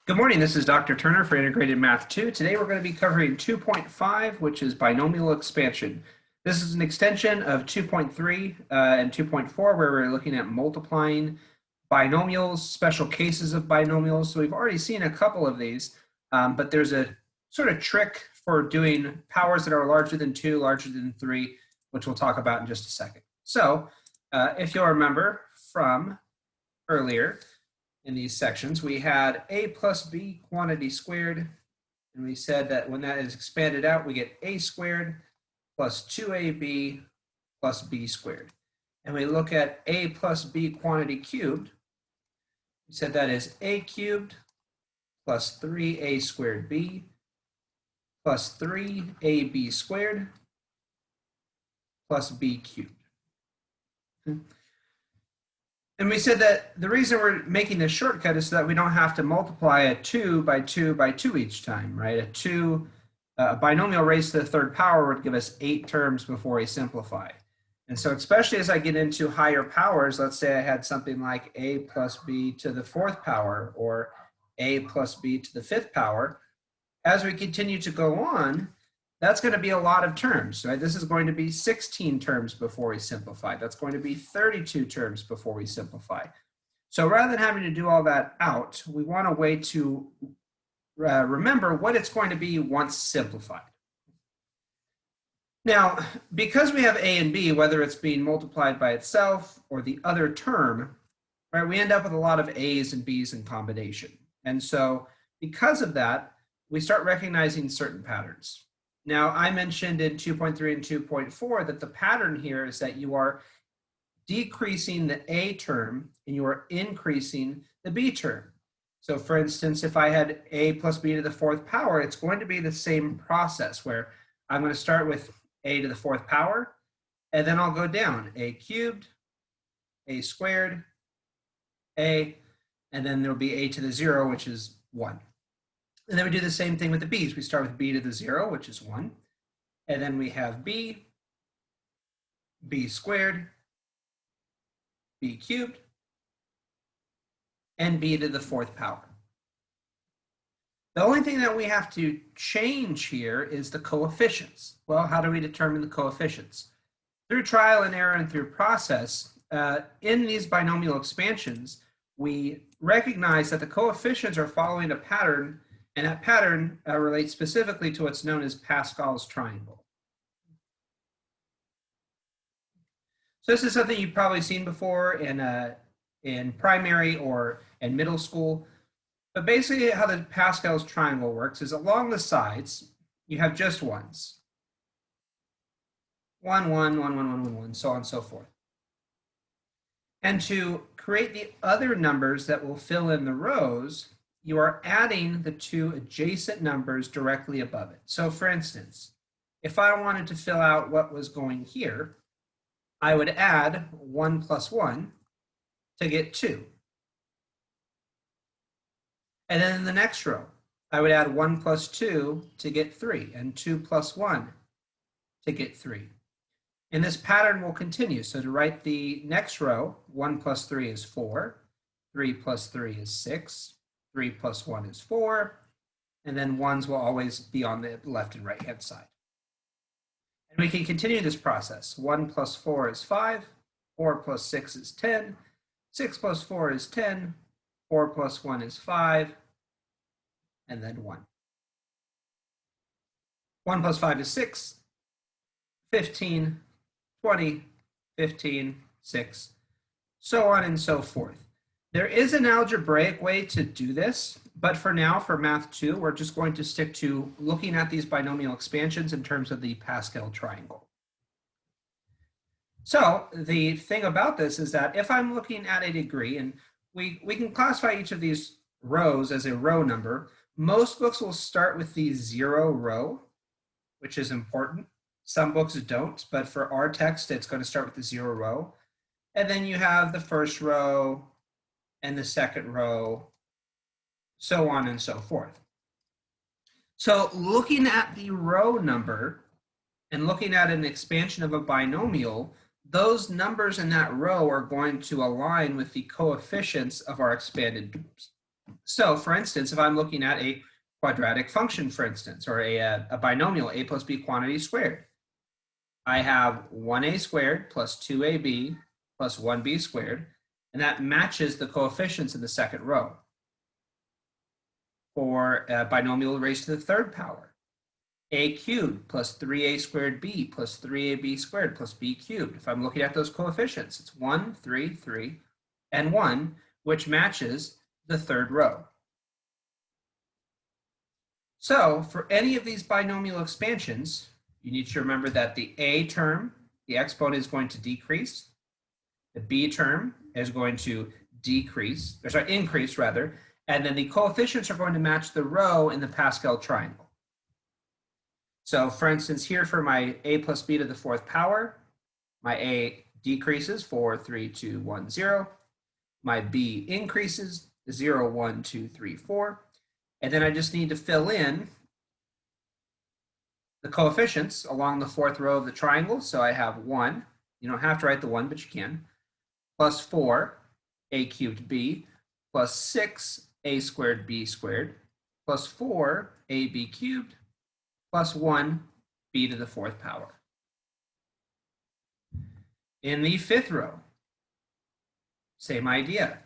Good morning, this is Dr. Turner for Integrated Math 2. Today we're going to be covering 2.5, which is binomial expansion. This is an extension of 2.3 and 2.4, where we're looking at multiplying binomials, special cases of binomials. So we've already seen a couple of these, but there's a sort of trick for doing powers that are larger than 2, larger than 3, which we'll talk about in just a second. So if you'll remember from earlier, in these sections, we had a plus b quantity squared, and we said that when that is expanded out, we get a squared plus 2ab plus b squared. And we look at a plus b quantity cubed. We said that is a cubed plus 3a squared b plus 3ab squared plus b cubed. And we said that the reason we're making this shortcut is so that we don't have to multiply a 2 by 2 by 2 each time, right? A binomial raised to the third power would give us 8 terms before we simplify. And so especially as I get into higher powers, let's say I had something like a plus b to the fourth power or a plus b to the fifth power, as we continue to go on, that's going to be a lot of terms, right? This is going to be 16 terms before we simplify. That's going to be 32 terms before we simplify. So rather than having to do all that out, we want a way to remember what it's going to be once simplified. Now, because we have a and b, whether it's being multiplied by itself or the other term, right, we end up with a lot of a's and b's in combination. And so because of that, we start recognizing certain patterns. Now, I mentioned in 2.3 and 2.4 that the pattern here is that you are decreasing the a term and you are increasing the b term. So for instance, if I had a plus b to the fourth power, it's going to be the same process where I'm going to start with a to the fourth power, and then I'll go down a cubed, a squared, a, and then there'll be a to the 0, which is 1. And then we do the same thing with the b's. We start with b to the 0, which is 1. And then we have b, b squared, b cubed, and b to the fourth power. The only thing that we have to change here is the coefficients. Well, how do we determine the coefficients? Through trial and error and through process, in these binomial expansions, we recognize that the coefficients are following a pattern, and that pattern relates specifically to what's known as Pascal's triangle. So this is something you've probably seen before in primary or in middle school. But basically how the Pascal's triangle works is along the sides, you have just ones. 1, 1, 1, 1, 1, 1, 1, so on and so forth. And to create the other numbers that will fill in the rows, you are adding the two adjacent numbers directly above it. So for instance, if I wanted to fill out what was going here, I would add 1 plus 1 to get 2. And then in the next row, I would add 1 plus 2 to get 3, and 2 plus 1 to get 3. And this pattern will continue. So to write the next row, 1 plus 3 is 4, 3 plus 3 is 6, 3 plus 1 is 4, and then 1s will always be on the left and right hand side. And we can continue this process. 1 plus 4 is 5, 4 plus 6 is 10, 6 plus 4 is 10, 4 plus 1 is 5, and then 1. 1 plus 5 is 6, 15, 20, 15, 6, so on and so forth. There is an algebraic way to do this, but for now, for Math 2, we're just going to stick to looking at these binomial expansions in terms of the Pascal triangle. So the thing about this is that if I'm looking at a degree, and we can classify each of these rows as a row number, most books will start with the 0 row, which is important. Some books don't, but for our text, it's going to start with the 0 row. And then you have the first row, and the second row, so on and so forth. So looking at the row number and looking at an expansion of a binomial, those numbers in that row are going to align with the coefficients of our expanded groups. So for instance, if I'm looking at a quadratic function, for instance, or a binomial, a plus b quantity squared, I have 1a squared plus 2ab plus 1b squared, and that matches the coefficients in the second row. For a binomial raised to the third power, a cubed plus 3a squared b plus 3ab squared plus b cubed. If I'm looking at those coefficients, it's 1, 3, 3, and 1, which matches the third row. So for any of these binomial expansions, you need to remember that the a term, the exponent, is going to decrease. The b term is going to increase rather, and then the coefficients are going to match the row in the Pascal triangle. So for instance, here for my a plus b to the fourth power, my a decreases 4, 3, 2, 1, 0. My b increases 0, 1, 2, 3, 4. And then I just need to fill in the coefficients along the fourth row of the triangle. So I have 1, you don't have to write the 1, but you can, plus 4, a cubed b, plus 6, a squared b squared, plus 4, ab cubed, plus 1, b to the fourth power. In the fifth row, same idea.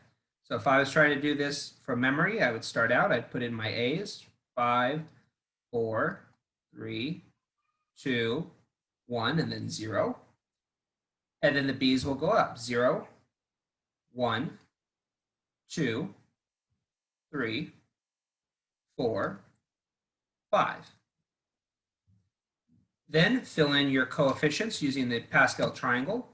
So if I was trying to do this from memory, I would start out, I'd put in my a's, 5, 4, 3, 2, 1, and then 0. And then the b's will go up, 0, 1, 2, 3, 4, 5. Then fill in your coefficients using the Pascal triangle.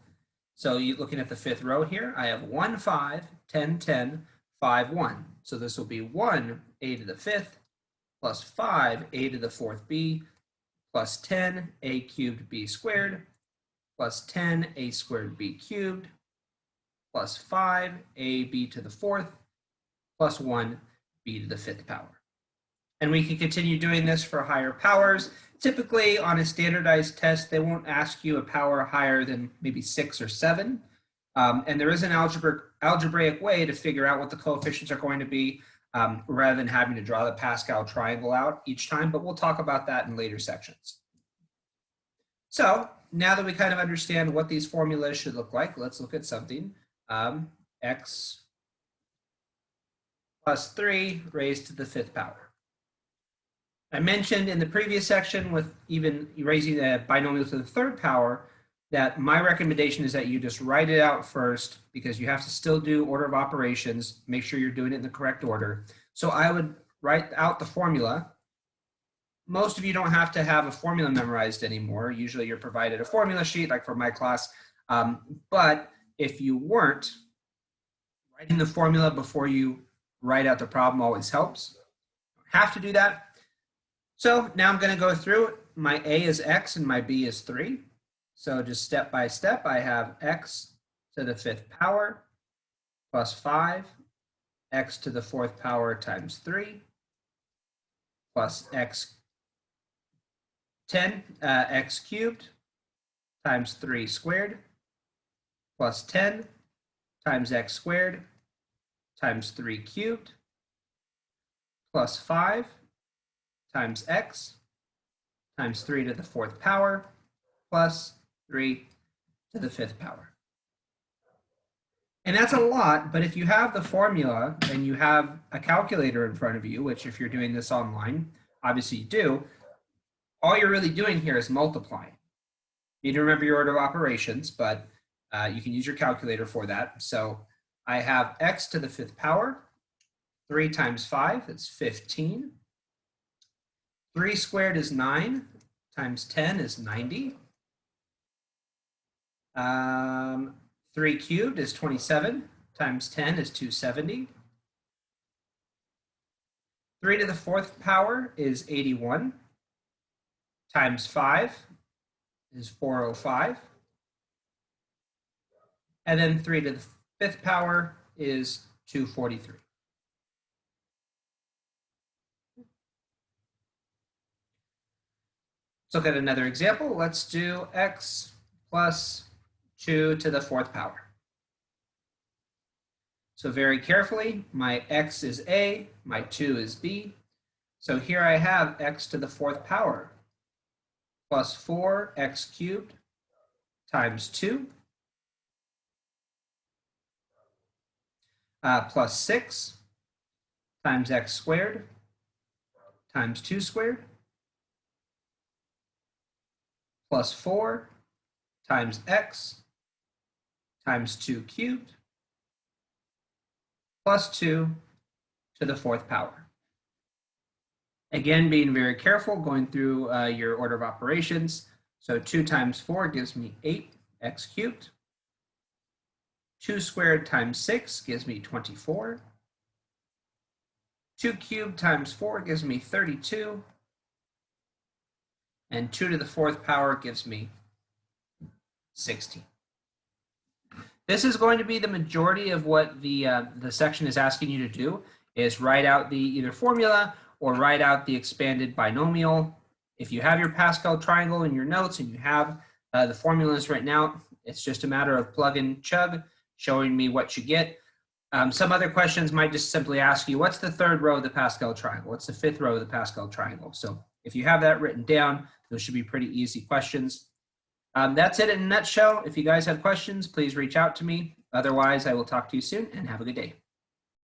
So you're looking at the fifth row here, I have 1, 5, 10, 10, 5, 1. So this will be 1 a to the fifth plus 5 a to the fourth b plus 10 a cubed b squared plus 10 a squared b cubed plus 5 a b to the fourth plus 1 b to the fifth power. And we can continue doing this for higher powers. Typically on a standardized test, they won't ask you a power higher than maybe 6 or 7. And there is an algebraic way to figure out what the coefficients are going to be rather than having to draw the Pascal triangle out each time, but we'll talk about that in later sections. So now that we kind of understand what these formulas should look like, let's look at something. X plus 3 raised to the fifth power. I mentioned in the previous section with even raising a binomial to the third power that my recommendation is that you just write it out first because you have to still do order of operations, make sure you're doing it in the correct order. So I would write out the formula. Most of you don't have to have a formula memorized anymore. Usually you're provided a formula sheet like for my class. But if you weren't, writing the formula before you write out the problem always helps. You don't have to do that. So now I'm going to go through it. My a is x and my b is 3. So just step by step, I have x to the fifth power plus 5, x to the fourth power times 3, plus x cubed times 3 squared, plus 10 times x squared times 3 cubed, plus 5 times x times 3 to the fourth power plus 3 to the fifth power. And that's a lot, but if you have the formula and you have a calculator in front of you, which if you're doing this online, obviously you do, all you're really doing here is multiplying. You need to remember your order of operations, but you can use your calculator for that. So I have x to the fifth power, 3 times 5, that's 15. 3 squared is 9, times 10 is 90. 3 cubed is 27, times 10 is 270. 3 to the fourth power is 81, times 5 is 405. And then 3 to the fifth power is 243. Let's look at another example. Let's do x plus 2 to the fourth power. So very carefully, my x is a, my 2 is b. So here I have x to the 4th power plus 4x cubed times 2 plus 6 times x squared times 2 squared plus 4 times x times 2 cubed plus 2 to the 4th power. Again, being very careful, going through your order of operations. So 2 times 4 gives me 8x cubed. 2 squared times 6 gives me 24. 2 cubed times 4 gives me 32. And 2 to the 4th power gives me 16. This is going to be the majority of what the section is asking you to do, is write out the either formula or write out the expanded binomial. If you have your Pascal triangle in your notes and you have the formulas written out, it's just a matter of plug and chug, showing me what you get. Some other questions might just simply ask you, what's the 3rd row of the Pascal triangle? What's the 5th row of the Pascal triangle? So if you have that written down, those should be pretty easy questions. That's it in a nutshell. If you guys have questions, please reach out to me. Otherwise, I will talk to you soon and have a good day.